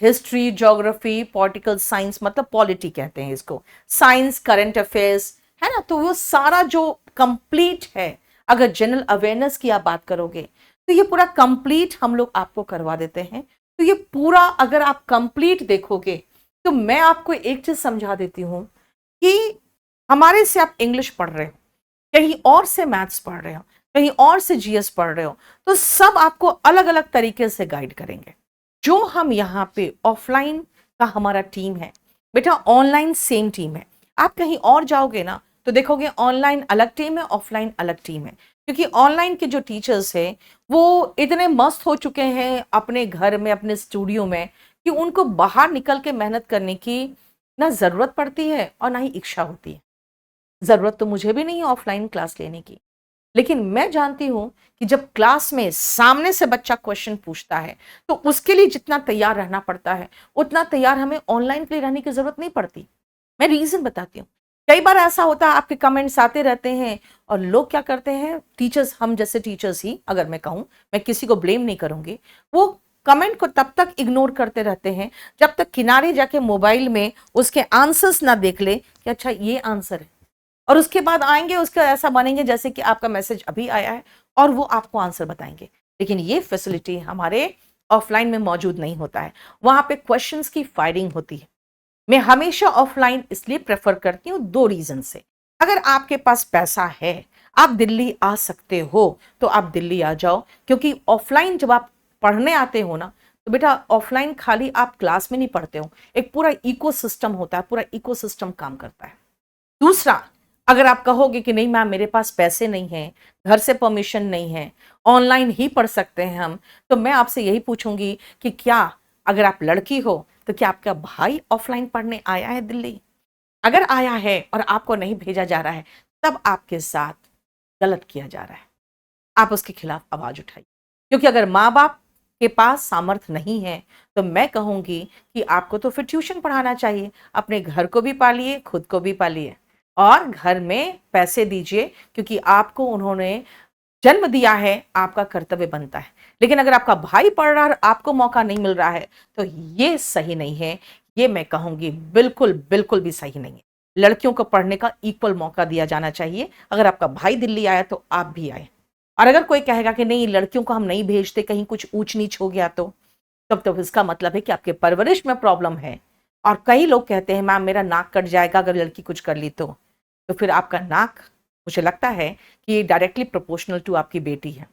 हिस्ट्री, ज्योग्राफी, पॉलिटिकल साइंस, मतलब पॉलिटी कहते हैं इसको, साइंस, करंट अफेयर्स, है ना, तो वो सारा जो कंप्लीट है, अगर जनरल अवेयरनेस की आप बात करोगे तो ये पूरा कंप्लीट हम लोग आपको करवा देते हैं। तो ये पूरा अगर आप कंप्लीट देखोगे तो मैं आपको एक चीज समझा देती हूं कि हमारे से आप इंग्लिश पढ़ रहे हो, कहीं और से मैथ्स पढ़ रहे हो, कहीं और से जीएस पढ़ रहे हो, तो सब आपको अलग अलग तरीके से गाइड करेंगे। जो हम यहाँ पे ऑफलाइन का हमारा टीम है, बेटा ऑनलाइन सेम टीम है। आप कहीं और जाओगे ना तो देखोगे ऑनलाइन अलग टीम है, ऑफलाइन अलग टीम है, क्योंकि ऑनलाइन के जो टीचर्स हैं वो इतने मस्त हो चुके हैं अपने घर में, अपने स्टूडियो में, कि उनको बाहर निकल के मेहनत करने की ना जरूरत पड़ती है और ना ही इच्छा होती है। जरूरत तो मुझे भी नहीं है ऑफलाइन क्लास लेने की, लेकिन मैं जानती हूं कि जब क्लास में सामने से बच्चा क्वेश्चन पूछता है तो उसके लिए जितना तैयार रहना पड़ता है उतना तैयार हमें ऑनलाइन के लिए रहने की जरूरत नहीं पड़ती। मैं रीजन बताती हूँ। कई बार ऐसा होता है आपके कमेंट्स आते रहते हैं और लोग क्या करते हैं, टीचर्स, हम जैसे टीचर्स ही अगर मैं कहूँ, मैं किसी को ब्लेम नहीं करूंगी, वो कमेंट को तब तक इग्नोर करते रहते हैं जब तक किनारे जाके मोबाइल में उसके आंसर्स ना देख ले कि अच्छा ये आंसर है, और उसके बाद आएंगे उसका ऐसा बनेंगे जैसे कि आपका मैसेज अभी आया है और वो आपको आंसर बताएंगे। लेकिन ये फैसिलिटी हमारे ऑफलाइन में मौजूद नहीं होता है, वहां पे क्वेश्चंस की फायरिंग होती है। मैं हमेशा ऑफलाइन इसलिए प्रेफर करती हूँ 2 रीजन से। अगर आपके पास पैसा है, आप दिल्ली आ सकते हो तो आप दिल्ली आ जाओ, क्योंकि ऑफलाइन जब आप पढ़ने आते हो ना तो बेटा ऑफलाइन खाली आप क्लास में नहीं पढ़ते हो, एक पूरा इकोसिस्टम होता है, पूरा इकोसिस्टम काम करता है। दूसरा, अगर आप कहोगे कि नहीं मैम मेरे पास पैसे नहीं है, घर से परमिशन नहीं है, ऑनलाइन ही पढ़ सकते हैं हम, तो मैं आपसे यही पूछूंगी कि क्या अगर आप लड़की हो तो क्या आपका भाई ऑफलाइन पढ़ने आया है दिल्ली? अगर आया है और आपको नहीं भेजा जा रहा है, तब आपके साथ गलत किया जा रहा है। आप उसके खिलाफ आवाज उठाइए, क्योंकि अगर माँ बाप के पास सामर्थ्य नहीं है तो मैं कहूंगी कि आपको तो फिर ट्यूशन पढ़ाना चाहिए। अपने घर को भी पालिए, खुद को भी पालिए और घर में पैसे दीजिए, क्योंकि आपको उन्होंने जन्म दिया है, आपका कर्तव्य बनता है। लेकिन अगर आपका भाई पढ़ रहा है और आपको मौका नहीं मिल रहा है तो ये सही नहीं है। ये मैं कहूंगी बिल्कुल बिल्कुल भी सही नहीं है। लड़कियों को पढ़ने का इक्वल मौका दिया जाना चाहिए। अगर आपका भाई दिल्ली आया तो आप भी आए। और अगर कोई कहेगा कि नहीं लड़कियों को हम नहीं भेजते, कहीं कुछ ऊंच नीच हो गया, तो इसका मतलब है कि आपके परवरिश में प्रॉब्लम है। और कई लोग कहते हैं मैम मेरा नाक कट जाएगा अगर लड़की कुछ कर ली तो फिर आपका नाक, मुझे लगता है कि ये डायरेक्टली प्रोपोर्शनल टू आपकी बेटी है।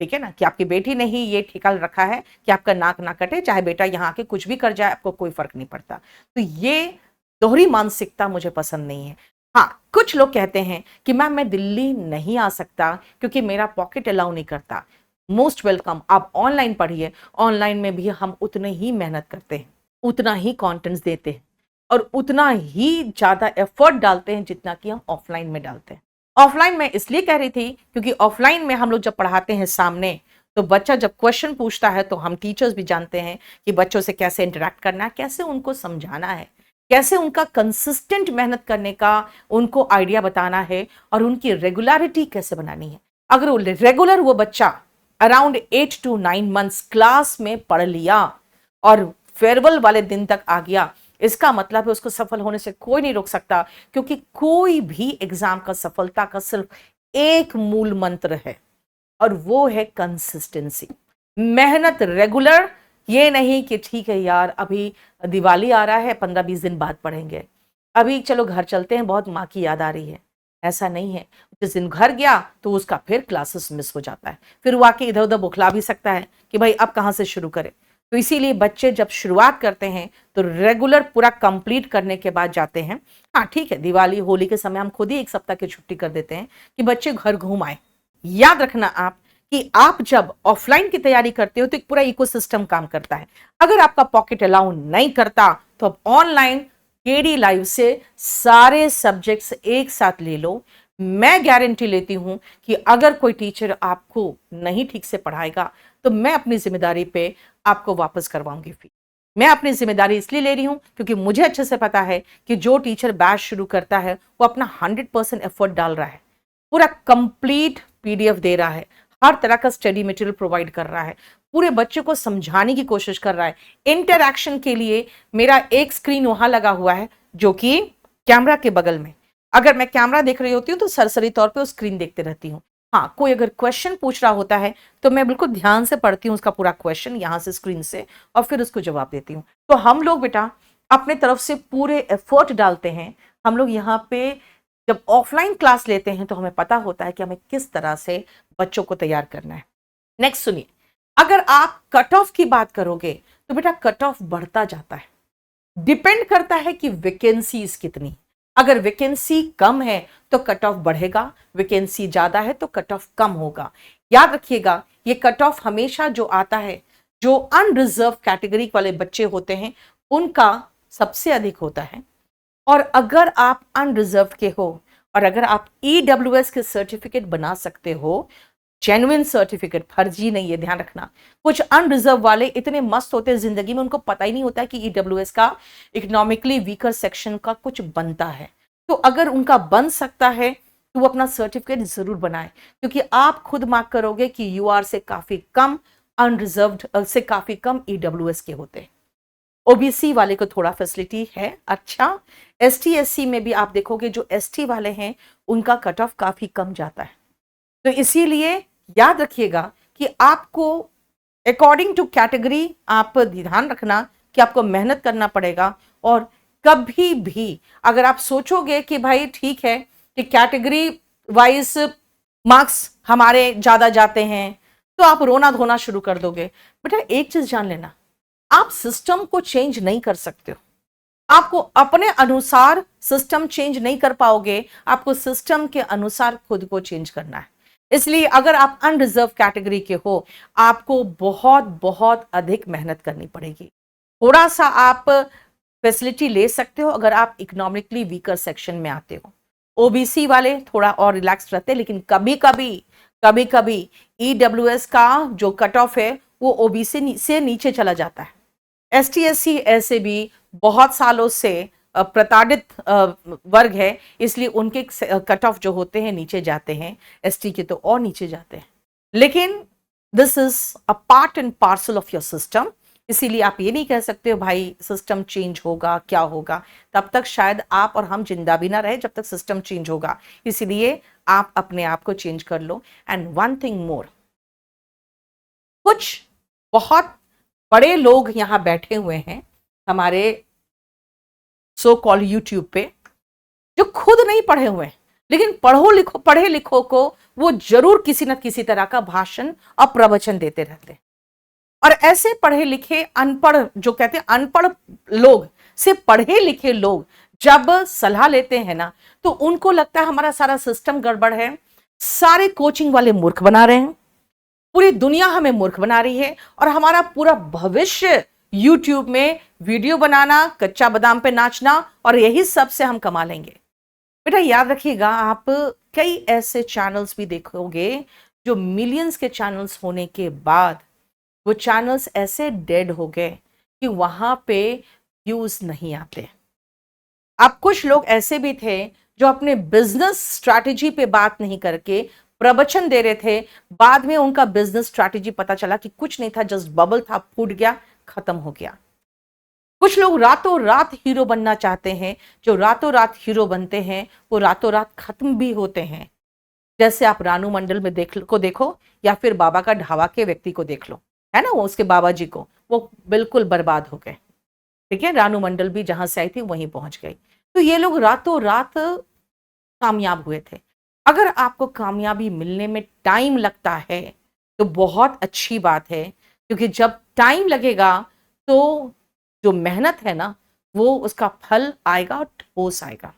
ठीक है ना, कि आपकी बेटी ने ही ये ठेका रखा है कि आपका नाक ना कटे, चाहे बेटा यहाँ आके कुछ भी कर जाए, आपको कोई फर्क नहीं पड़ता। तो ये दोहरी मानसिकता मुझे पसंद नहीं है। हाँ, कुछ लोग कहते हैं कि मैम मैं दिल्ली नहीं आ सकता क्योंकि मेरा पॉकेट अलाउ नहीं करता। मोस्ट वेलकम, आप ऑनलाइन पढ़िए। ऑनलाइन में भी हम उतने ही मेहनत करते हैं, उतना ही कॉन्टेंट्स देते हैं और उतना ही ज्यादा एफर्ट डालते हैं जितना कि हम ऑफलाइन में डालते हैं। ऑफलाइन में इसलिए कह रही थी क्योंकि ऑफलाइन में हम लोग जब पढ़ाते हैं सामने, तो बच्चा जब क्वेश्चन पूछता है तो हम टीचर्स भी जानते हैं कि बच्चों से कैसे इंटरेक्ट करना है, कैसे उनको समझाना है, कैसे उनका कंसिस्टेंट मेहनत करने का उनको आइडिया बताना है और उनकी रेगुलरिटी कैसे बनानी है। अगर वो रेगुलर वो बच्चा अराउंड 8 to 9 मंथ्स क्लास में पढ़ लिया और फेयरवेल वाले दिन तक आ गया, इसका मतलब है उसको सफल होने से कोई नहीं रोक सकता। क्योंकि कोई भी एग्जाम का सफलता का सिर्फ एक मूल मंत्र है और वो है कंसिस्टेंसी, मेहनत, रेगुलर। ये नहीं कि ठीक है यार अभी दिवाली आ रहा है 15-20 दिन बाद पढ़ेंगे, अभी चलो घर चलते हैं बहुत माँ की याद आ रही है। ऐसा नहीं है। जिस दिन घर गया तो उसका फिर क्लासेस मिस हो जाता है, फिर वो आके इधर उधर बुखला भी सकता है कि भाई अब कहाँ से शुरू करें। तो इसीलिए बच्चे जब शुरुआत करते हैं तो रेगुलर पूरा कंप्लीट करने के बाद जाते हैं। हाँ ठीक है, दिवाली होली के समय हम खुद ही 1 सप्ताह की छुट्टी कर देते हैं कि बच्चे घर घूम आए। याद रखना आप कि आप जब ऑफलाइन की तैयारी करते हो तो एक पूरा इकोसिस्टम काम करता है। अगर आपका पॉकेट अलाउ नहीं करता तो अब ऑनलाइन केडी लाइव से सारे सब्जेक्ट्स एक साथ ले लो। मैं गारंटी लेती हूं कि अगर कोई टीचर आपको नहीं ठीक से पढ़ाएगा तो मैं अपनी जिम्मेदारी पे आपको वापस करवाऊंगी फीस। मैं अपनी जिम्मेदारी इसलिए ले रही हूं क्योंकि मुझे अच्छे से पता है कि जो टीचर बैच शुरू करता है वो अपना 100% एफर्ट डाल रहा है, पूरा कंप्लीट पीडीएफ दे रहा है, हर तरह का स्टडी मटेरियल प्रोवाइड कर रहा है, पूरे बच्चे को समझाने की कोशिश कर रहा है। इंटरैक्शन के लिए मेरा एक स्क्रीन वहां लगा हुआ है जो कि कैमरा के बगल में, अगर मैं कैमरा देख रही होती हूँ तो सरसरी तौर पे वो स्क्रीन देखते रहती हूँ। हाँ, कोई अगर क्वेश्चन पूछ रहा होता है तो मैं बिल्कुल ध्यान से पढ़ती हूँ उसका पूरा क्वेश्चन यहाँ से स्क्रीन से और फिर उसको जवाब देती हूँ। तो हम लोग बेटा अपने तरफ से पूरे एफर्ट डालते हैं। हम लोग यहाँ पे जब ऑफलाइन क्लास लेते हैं तो हमें पता होता है कि हमें किस तरह से बच्चों को तैयार करना है। नेक्स्ट सुनिए, अगर आप कट ऑफ की बात करोगे तो बेटा कट ऑफ बढ़ता जाता है, डिपेंड करता है कि वैकेंसीज कितनी। अगर वैकेंसी कम है तो कट ऑफ बढ़ेगा, वैकेंसी ज्यादा है तो कट ऑफ कम होगा। याद रखिएगा, ये कट ऑफ हमेशा जो आता है, जो अनरिजर्व कैटेगरी वाले बच्चे होते हैं उनका सबसे अधिक होता है। और अगर आप अनरिजर्व के हो और अगर आप ईडब्ल्यूएस के सर्टिफिकेट बना सकते हो, जेन्युइन सर्टिफिकेट, फर्जी नहीं है, ध्यान रखना। कुछ अनरिजर्व वाले इतने मस्त होते हैं जिंदगी में, उनको पता ही नहीं होता है कि ईडब्ल्यूएस का इकोनॉमिकली वीकर सेक्शन का कुछ बनता है। तो अगर उनका बन सकता है तो वो अपना सर्टिफिकेट जरूर बनाए, क्योंकि आप खुद मार्क करोगे कि यूआर से काफी कम अनरिजर्व्ड से काफी कम ईडब्ल्यूएस के होते हैं। ओबीसी वाले को थोड़ा फैसिलिटी है अच्छा। एसटी एससी में भी आप देखोगे जो एसटी वाले हैं उनका कट ऑफ काफी कम जाता है। तो इसीलिए याद रखिएगा कि आपको अकॉर्डिंग टू कैटेगरी आप ध्यान रखना कि आपको मेहनत करना पड़ेगा। और कभी भी अगर आप सोचोगे कि भाई ठीक है कि कैटेगरी वाइज मार्क्स हमारे ज्यादा जाते हैं तो आप रोना धोना शुरू कर दोगे। बेटा एक चीज जान लेना, आप सिस्टम को चेंज नहीं कर सकते हो, आपको अपने अनुसार सिस्टम चेंज नहीं कर पाओगे, आपको सिस्टम के अनुसार खुद को चेंज करना है। इसलिए अगर आप अनरिजर्व कैटेगरी के हो, आपको बहुत बहुत अधिक मेहनत करनी पड़ेगी। थोड़ा सा आप फैसिलिटी ले सकते हो अगर आप इकोनॉमिकली वीकर सेक्शन में आते हो। ओबीसी वाले थोड़ा और रिलैक्स रहते हैं, लेकिन कभी कभी ईडब्ल्यूएस का जो कट ऑफ है वो ओबीसी से नीचे चला जाता है। एसटी एससी ऐसे भी बहुत सालों से प्रताड़ित वर्ग है, इसलिए उनके कट ऑफ जो होते हैं नीचे जाते हैं, एसटी के तो और नीचे जाते हैं। लेकिन this is a part and parcel of your system, इसीलिए आप ये नहीं कह सकते हो भाई सिस्टम चेंज होगा क्या होगा, तब तक शायद आप और हम जिंदा भी ना रहे जब तक सिस्टम चेंज होगा। इसीलिए आप अपने आप को चेंज कर लो। एंड वन थिंग मोर, कुछ बहुत बड़े लोग यहां बैठे हुए हैं हमारे सो कॉल यूट्यूब पे, जो खुद नहीं पढ़े हुए हैं, लेकिन पढ़े लिखो को वो जरूर किसी न किसी तरह का भाषण और प्रवचन देते रहते हैं। और ऐसे पढ़े लिखे अनपढ़, जो कहते हैं अनपढ़ लोग से पढ़े लिखे लोग जब सलाह लेते हैं ना, तो उनको लगता है हमारा सारा सिस्टम गड़बड़ है, सारे कोचिंग वाले मूर्ख बना रहे हैं, पूरी दुनिया हमें मूर्ख बना रही है, और हमारा पूरा भविष्य यूट्यूब में वीडियो बनाना, कच्चा बादाम पे नाचना, और यही सब से हम कमा लेंगे। बेटा याद रखिएगा, आप कई ऐसे चैनल्स भी देखोगे जो मिलियंस के चैनल्स होने के बाद वो चैनल्स ऐसे डेड हो गए कि वहां पे व्यूज नहीं आते। अब कुछ लोग ऐसे भी थे जो अपने बिजनेस स्ट्रैटेजी पे बात नहीं करके प्रवचन दे रहे थे, बाद में उनका बिजनेस स्ट्रैटेजी पता चला कि कुछ नहीं था, जस्ट बबल था, फूट गया, खत्म हो गया। कुछ लोग रातों रात हीरो बनना चाहते हैं, जो रातों रात हीरो बनते हैं वो रातों रात खत्म भी होते हैं। जैसे आप रानू मंडल में देखो, या फिर बाबा का ढाबा के व्यक्ति को देख लो, है ना, वो उसके बाबा जी को, वो बिल्कुल बर्बाद हो गए। ठीक है, रानू मंडल भी जहां से आई थी वहीं पहुंच गई। तो ये लोग रातों रात कामयाब हुए थे। अगर आपको कामयाबी मिलने में टाइम लगता है तो बहुत अच्छी बात है, क्योंकि जब टाइम लगेगा तो जो मेहनत है ना, वो उसका फल आएगा और ठोस आएगा।